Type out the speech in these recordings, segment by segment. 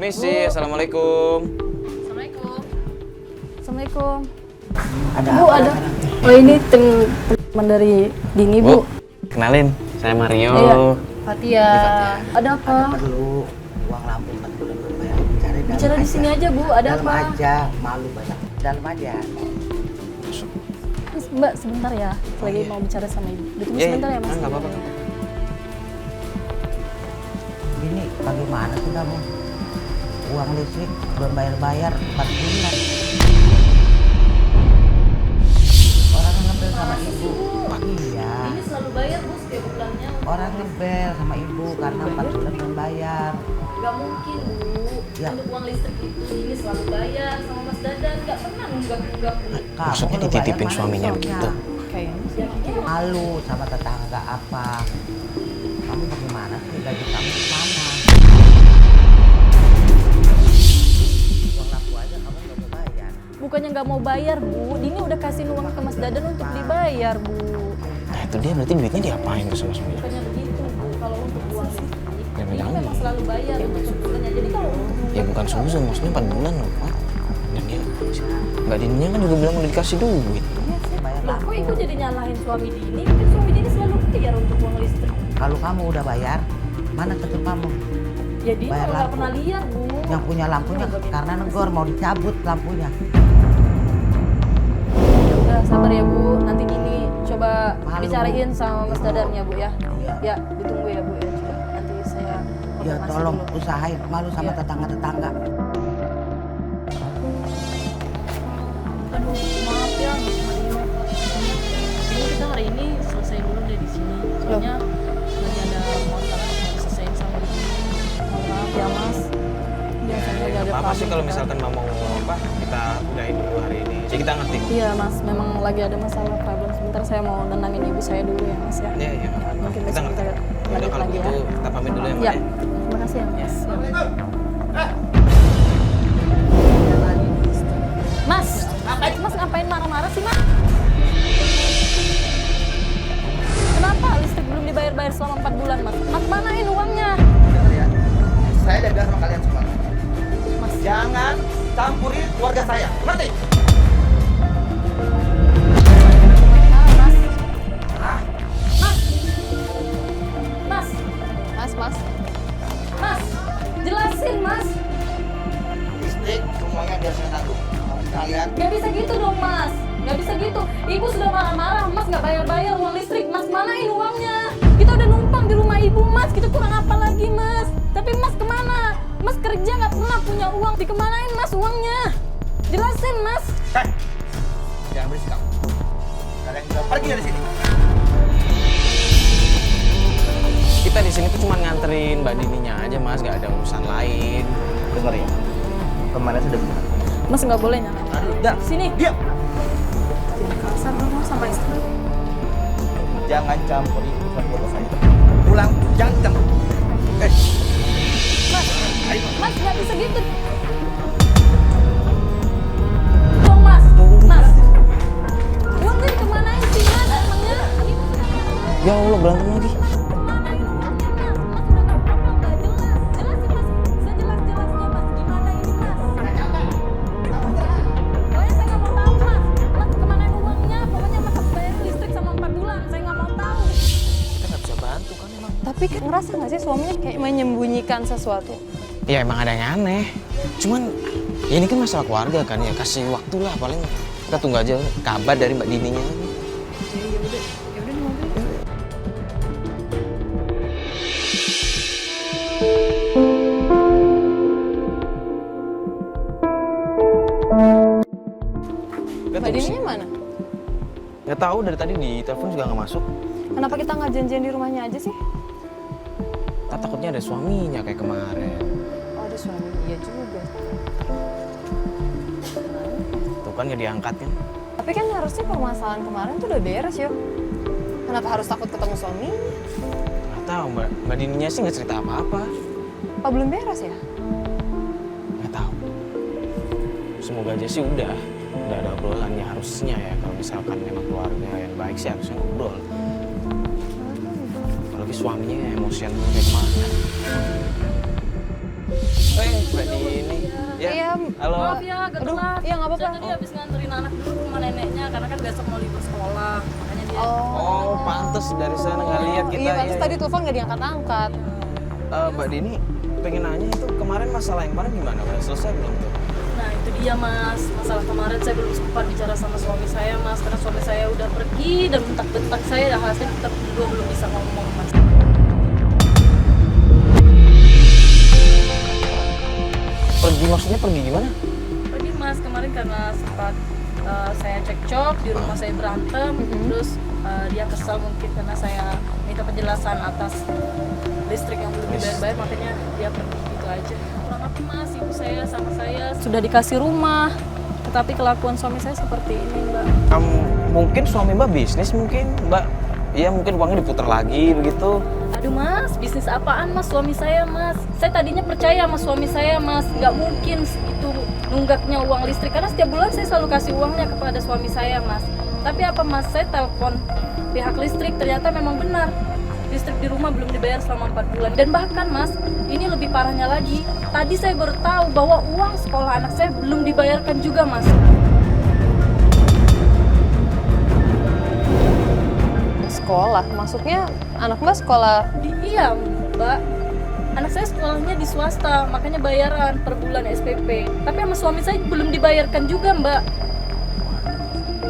Permisi, Assalamualaikum. Assalamualaikum. Assalamualaikum. Ada Bu, apa? ada. Oh, ini teman dari Dini, Bu. Kenalin, saya Mario. Iya. Fatia. Ada apa? Ada perlu uang lampu 4 bulan berbayar. Bicara di sini aja, Bu. Ada dalam apa? aja, malu banyak. Dalam aja. Mas, Mbak, sebentar ya. Lagi mau bicara sama Ibu. Ditunggu sebentar ya, Mas. Nggak apa-apa. Ini bagaimana sih kamu? Uang listrik belum bayar-bayar 4 bulan. Orang ngebel sama ibu. Iya. Ini selalu bayar, Bu, setiap bulannya. Orang ngebel sama ibu karena 4 bulan belum bayar. Gak mungkin, Bu. Ya. Untuk uang listrik itu ini selalu bayar sama Mas Dadan. Gak pernah nunggak-nunggak. Kamu Maksudnya kalau dititipin bayar, mana suaminya uangnya? begitu? Kayaknya. Malu sama tetangga apa? Kamu bagaimana sih, gaji kamu kemana? Uang lampu aja kamu nggak mau bayar. Bukannya nggak mau bayar, Bu. Dini udah kasih uang ke Mas Dadan untuk dibayar, Bu. Nah itu dia berarti duitnya diapain tuh sama suaminya? Bukannya begitu, Bu. Kalau untuk uang listrik, Ya, Dini jangan. memang selalu bayar untuk sebulannya. Jadi kalau untuk Ya bukan suzon, maksudnya 4 bulan loh Pak. Dan dia, Mbak Dininya kan juga bilang udah dikasih duit. Bayar Loh, lampu. kok Ibu jadi nyalahin suami Dini? Kan suami Dini selalu bayar untuk uang listrik. Kalau kamu udah bayar, mana ketur kamu? Ya Dini Bayar nggak lampu. pernah lihat, Bu. Yang punya lampunya karena negor mau dicabut lampunya. Ya udah, sabar ya, Bu. Nanti Dini coba Malu. bicarain sama Mas Dadan ya, Bu ya. Iya. Ya, ditunggu ya, Bu ya. Coba nanti saya Ya konfirmasi tolong dulu. usahain, malu sama Iya. tetangga-tetangga. Aduh, maaf ya, Mas Mario. Ini kita hari ini selesai dulu deh di sini. Soalnya lagi ada kontrak yang harus selesaiin sama di sini. Maaf ya, Mas. Biasanya lagi ada Apa sih problem kalau kan. misalkan mau apa, kita udahin dulu hari ini. Jadi kita ngerti. Iya, Mas. Memang lagi ada masalah problem. Sebentar saya mau nenangin ibu saya dulu ya, Mas ya. Iya, iya. Mungkin Kita besok ngerti. kita Udah lanjut kalau lagi ya. gitu kita pamit dulu ya Mbak Ya, ya. terima kasih ya, Mas. Mas, Mas ngapain marah-marah sih, Mas? Kenapa listrik belum dibayar-bayar selama 4 bulan, Mas? Mas, manain uangnya? Dengar ya, saya udah bilang sama kalian semua. Mas, Jangan campuri keluarga saya, ngerti? Mas. Mas. Mas. Mas. Mas. Jelasin, Mas. Listrik semuanya biar saya tanggung. Kalian Gak bisa gitu dong, Mas. Gak bisa gitu. Ibu sudah marah-marah, Mas gak bayar-bayar uang listrik. Mas, manain uangnya? Kita udah numpang di rumah ibu, Mas. Kita kurang apa lagi, Mas? Tapi Mas kemana? Mas kerja gak pernah punya uang. Dikemanain, Mas, uangnya? Jelasin, Mas. Hei, jangan berisik kamu. Kalian juga pergi dari sini. Kita di sini tuh cuma nganterin Mbak Dininya aja Mas, gak ada urusan lain. Dengar ya, kemarin sudah bilang. Mas gak boleh nyalain. Udah, Sini. diam. Kasar dong sama istri. Jangan campuri urusan keluarga saya. Pulang, jangan campur. Mas, Mas gak bisa gitu. Dong, Mas. Mas. Uangnya dikemanain sih, Mas? Emangnya? Ya Allah berantem lagi. Kemanain uangnya, Mas? Mas udah gak apa-apa, gak jelas. Jelasin, Mas. Sejelas-jelasnya, Mas. Gimana ini, Mas? Pokoknya saya nggak mau tahu, Mas. Mas kemanain uangnya? Pokoknya Mas harus bayar listrik sama 4 bulan. Saya nggak mau tahu. Kita nggak bisa bantu kan emang. Tapi kan ngerasa nggak sih suaminya kayak menyembunyikan sesuatu? Ya emang ada yang aneh. Cuman ya ini kan masalah keluarga kan ya, kasih waktu lah paling kita tunggu aja kabar dari Mbak Dininya. Ya udah di mobil. Mbak Dininya mana? Nggak tahu dari tadi di telepon juga nggak masuk. Kenapa kita nggak janjian di rumahnya aja sih? Tak takutnya ada suaminya kayak kemarin. Oh, ada suami. Iya juga. Tuh kan nggak diangkat kan. Tapi kan harusnya permasalahan kemarin tuh udah beres yuk. Kenapa harus takut ketemu suami? Nggak tahu Mbak Dininya sih nggak cerita apa-apa. Apa belum beres ya? Nggak tahu. Semoga aja sih udah ada obrolannya harusnya ya. Kalau misalkan memang keluarga yang baik sih harusnya ngobrol. Apalagi suaminya emosian kayak kemarin. Mbak Dini. Ya, Iya, halo. Maaf ya, agak Aduh, telat. iya, nggak apa-apa. Saya tadi habis nganterin anak dulu ke rumah neneknya karena kan besok mau libur sekolah. Makanya dia Oh, pantes dari sana nggak lihat kita. Iya, pantas ya. tadi telepon nggak diangkat-angkat. Mbak Dini pengen nanya itu kemarin masalah yang kemarin gimana? Udah selesai belum tuh? Nah itu dia mas, masalah kemarin saya belum sempat bicara sama suami saya mas. Karena suami saya udah pergi dan bentak-bentak saya dan hasilnya kita berdua belum bisa ngomong mas. Pergi maksudnya pergi gimana? Pergi mas, kemarin karena sempat saya cekcok, di rumah saya berantem. Terus dia kesal mungkin karena saya minta penjelasan atas listrik yang belum dibayar-bayar. Makanya dia pergi gitu aja. Kurang apa mas, ibu saya sama saya sudah dikasih rumah. Tetapi kelakuan suami saya seperti ini mbak. Mungkin suami Mbak bisnis mungkin Mbak. Iya mungkin uangnya diputar lagi begitu. Aduh mas, bisnis apaan mas suami saya mas? Saya tadinya percaya sama suami saya mas, nggak mungkin itu nunggaknya uang listrik karena setiap bulan saya selalu kasih uangnya kepada suami saya mas. Tapi apa mas, saya telepon pihak listrik ternyata memang benar listrik di rumah belum dibayar selama 4 bulan. Dan bahkan mas, ini lebih parahnya lagi, tadi saya baru tahu bahwa uang sekolah anak saya belum dibayarkan juga mas. Sekolah? Maksudnya anak Mbak sekolah? Iya mbak, anak saya sekolahnya di swasta, makanya bayaran per bulan SPP. Tapi sama suami saya belum dibayarkan juga mbak.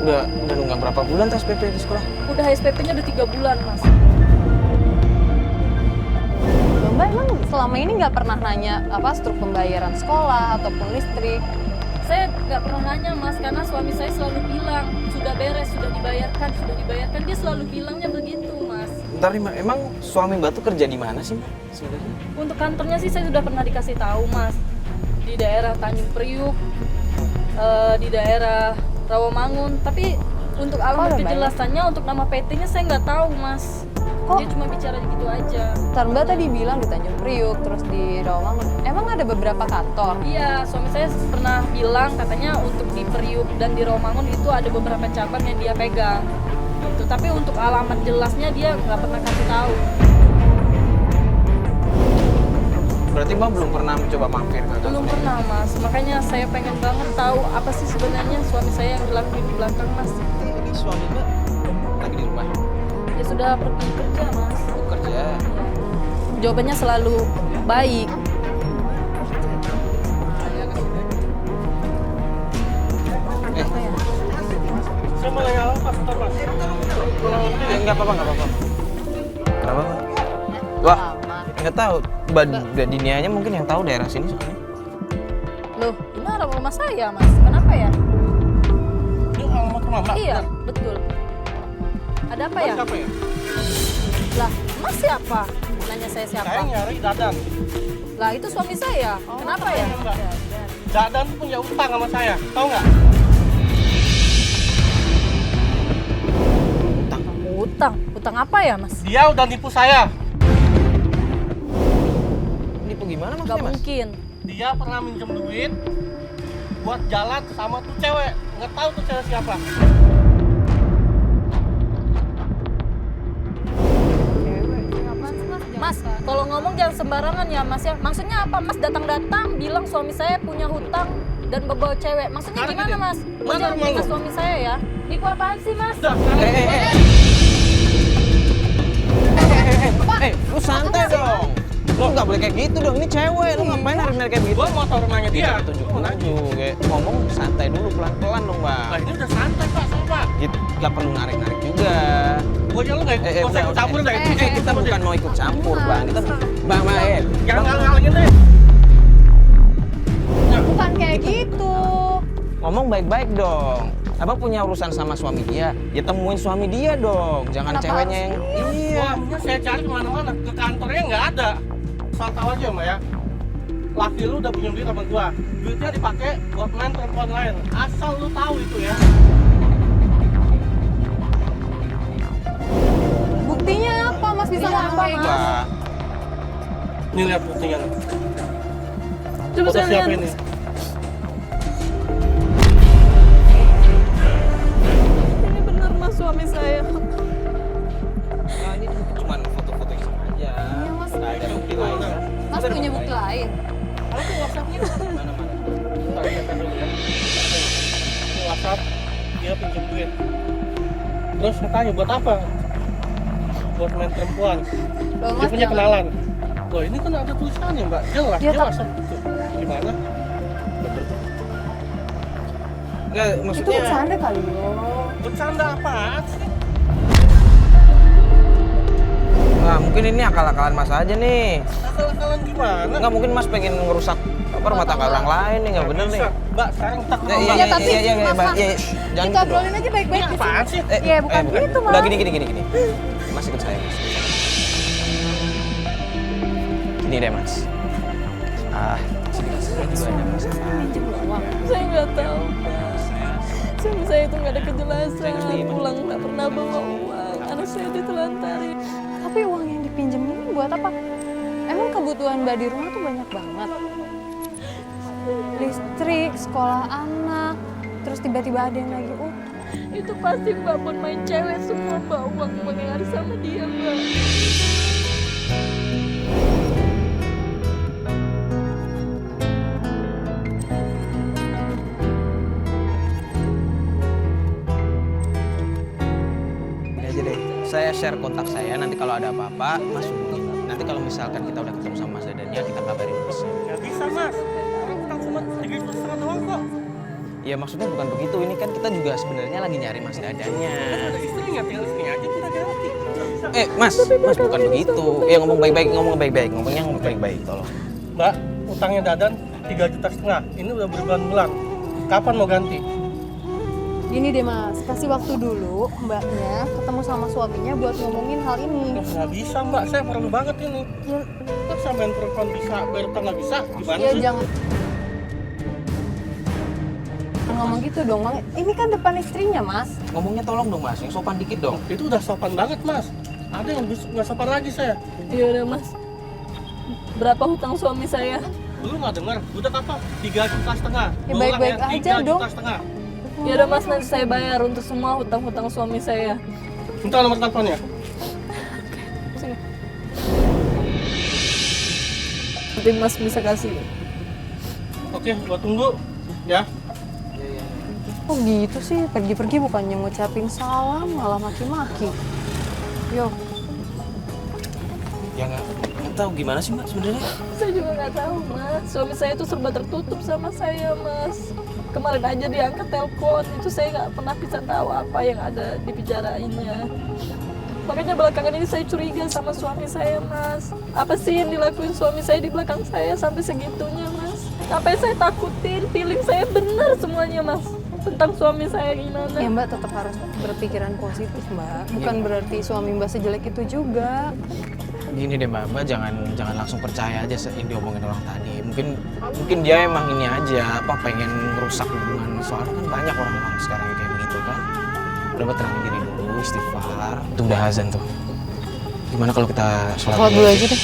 Udah nunggak berapa bulan tes SPP di sekolah? Udah SPP-nya udah 3 bulan mas. Mbak emang selama ini nggak pernah nanya apa struktur pembayaran sekolah ataupun listrik? Saya nggak pernah nanya mas, karena suami saya selalu bilang sudah beres, sudah dibayarkan. Dia selalu bilangnya begitu mas. Bentar nih Mbak, emang suami Mbak tuh kerja di mana sih Mbak? Sebenarnya? Untuk kantornya sih saya sudah pernah dikasih tahu mas, di daerah Tanjung Priuk, di daerah Rawamangun. Tapi untuk alamat udah kejelasannya, untuk nama PT-nya saya nggak tahu mas. Kok? Dia cuma bicara gitu aja. Ntar Mbak tadi bilang di Tanjung Priuk, terus di Rawamangun. Emang ada beberapa kantor? Iya, suami saya pernah bilang katanya untuk di Priuk dan di Rawamangun itu ada beberapa cabang yang dia pegang. Gitu. Tapi untuk alamat jelasnya dia nggak pernah kasih tahu. Berarti Mbak belum pernah mencoba mampir ke kantor? Belum pernah mas, makanya saya pengen banget tahu apa sih sebenarnya suami saya yang dilakuin di belakang mas. Ini suami Mbak lagi di rumah? Ya sudah pergi kerja mas. Kerja? Jawabannya selalu baik. Saya mau nanya apa, Pak? Nggak apa-apa. Kenapa Mbak? Wah, nggak tahu. Mbak Dinianya mungkin yang tahu daerah sini soalnya. Loh, ini orang rumah saya mas. Kenapa ya? Ini alamat rumah Mbak? Iya, betul. Ada apa ya? Siapa ya? Lah, mas siapa? Nanya saya siapa? Saya nyari Dadan. Lah itu suami saya. Kenapa ya? Mbak. Dadan tuh punya utang sama saya, tahu nggak? Utang apa ya mas? Dia udah nipu saya. Nipu gimana Gak maksudnya Mas? mungkin. Dia pernah minjem duit buat jalan sama tuh cewek. Nggak tahu tuh cewek siapa. Mas, kalau ngomong jangan sembarangan ya mas ya. Maksudnya apa mas? Datang-datang bilang suami saya punya hutang dan bawa cewek. Maksudnya Sekarang gimana gini, mas? Mas mana jangan rumah fitnah lu? suami saya ya. Nipu apaan sih mas? Udah, sekarang Lu santai dong. Lu nggak boleh kayak gitu dong. Ini cewek. Lu ngapain hari-hari kayak begitu? gua mau tahu rumahnya dia. Tidak tunjukin aja. Kayak ngomong santai dulu, pelan-pelan dong Bang. Nah, ini udah santai Pak, sama Pak. Gitu, nggak perlu narik-narik juga. Pokoknya lu nggak ikut udah, ikut campur dah. kita bukan mau ikut campur Bang. Kita Bang, Jangan ngalangin deh. Bukan kayak gitu. ngomong baik-baik dong. Abang punya urusan sama suami dia, ya temuin suami dia dong. Jangan Kenapa ceweknya yang iya. Suaminya saya cari kemana-mana, ke kantornya nggak ada. Asal tahu aja Mbak ya, laki lu udah punya duit sama gua, duitnya dipakai buat main perempuan lain. Asal lu tahu itu ya. Buktinya apa Mas bisa ngomong kayak gitu? Enggak. Nih lihat buktinya nih. Coba Foto saya siapa lihat. ini? Ini benar mas suami saya. Nah, ini cuma foto-foto iseng aja. Iya, Mas. Nggak ada bukti lain. Mas punya bukti lain? dia pinjam duit. Terus saya tanya buat apa? Buat main perempuan. Loh, Dia Mas, punya jangan. kenalan. Loh ini kan ada tulisannya mbak, jelas, Ya, jelas. Gimana? Enggak, Itu maksudnya bercanda kali yo. Bercanda apaan sih? Nah, mungkin ini akal-akalan Mas aja nih. Akal-akalan gimana? Enggak, mungkin Mas pengen ngerusak rumah tangga orang lain nih, nggak bener nih. Bisa. Mbak, sekarang kita ke Ya, rumah. Iya, tapi iya, Mas, Mbak. Mas, Iya, jangan kita gitu dong. obrolin aja baik-baik Ini di apaan sini. sih? Iya, bukan gitu, Mas. Udah gini. Mas ikut saya, Mas. Gini deh, Mas. Sini juga ada masalah. Saya nggak tahu, Mas. Suami saya itu nggak ada kejelasan. Pulang nggak pernah bawa uang. Anak saya ditelantarin. Tapi uang yang dipinjemin ini buat apa? Emang kebutuhan Mbak di rumah tuh banyak banget. Listrik, sekolah anak, terus tiba-tiba ada yang lagi Itu pasti Mbak pun main cewek semua Mbak. Uang yang ada sama dia, Mbak. Ini aja deh. Saya share kontak saya, nanti kalau ada apa-apa, Mas hubungin. Nanti kalau misalkan kita udah ketemu sama Mas Dadannya, kita kabarin Mas. Nggak bisa mas, orang utang cuma 3,5 doang kok. Ya maksudnya bukan begitu, ini kan kita juga sebenarnya lagi nyari Mas Dadannya. Ada istrinya, tinggal istrinya aja kita ganti. Nggak bisa. Mas bukan begitu. Ya ngomong baik-baik, ngomongnya baik-baik, tolong. Mbak, utangnya Dadan 3,5 juta. Ini udah berbulan-bulan. Kapan mau ganti? Gini deh Mas, kasih waktu dulu Mbaknya ketemu sama suaminya buat ngomongin hal ini. Nggak bisa mbak, saya perlu banget ini. Ya, Terus saya main perempuan bisa, bayar utang nggak bisa, gimana ya sih? jangan ngomong gitu dong, Bang. Ini kan depan istrinya, Mas. Ngomongnya tolong dong Mas, yang sopan dikit dong. Itu udah sopan banget mas. Ada yang nggak sopan lagi saya. Iya udah, Mas. Berapa hutang suami saya? Dulu nggak dengar, udah apa? 3,5 juta. Ya, baik-baik aja dong. 3,5 juta. Ya udah, Mas, nanti saya bayar untuk semua hutang-hutang suami saya. Minta nomor teleponnya. Sini. Nanti Mas bisa kasih. Oke, gua tunggu ya. Oh gitu sih, pergi-pergi bukannya ngucapin salam, malah maki-maki. Yo, Ya nggak tahu gimana sih Mbak sebenarnya. Saya juga nggak tahu, Mas. Suami saya itu serba tertutup sama saya, Mas. Kemarin aja dia angkat telepon, itu saya nggak pernah bisa tahu apa yang ada dibicarainnya. Makanya belakangan ini saya curiga sama suami saya, Mas. Apa sih yang dilakuin suami saya di belakang saya sampai segitunya, Mas? Apa yang saya takutin, feeling saya benar semuanya, Mas. Tentang suami saya gimana. ya Mbak tetap harus berpikiran positif, Mbak. Bukan berarti suami Mbak sejelek itu juga. Gini deh Mbak jangan langsung percaya aja yang diomongin orang tadi. Mungkin dia emang ini aja, pengen ngerusak hubungan. Soalnya kan banyak orang-orang sekarang yang kayak begitu kan. Udah Mbak tenangin diri dulu, istighfar. Itu udah azan tuh. Gimana kalau kita sholat Sholat dulu aja deh.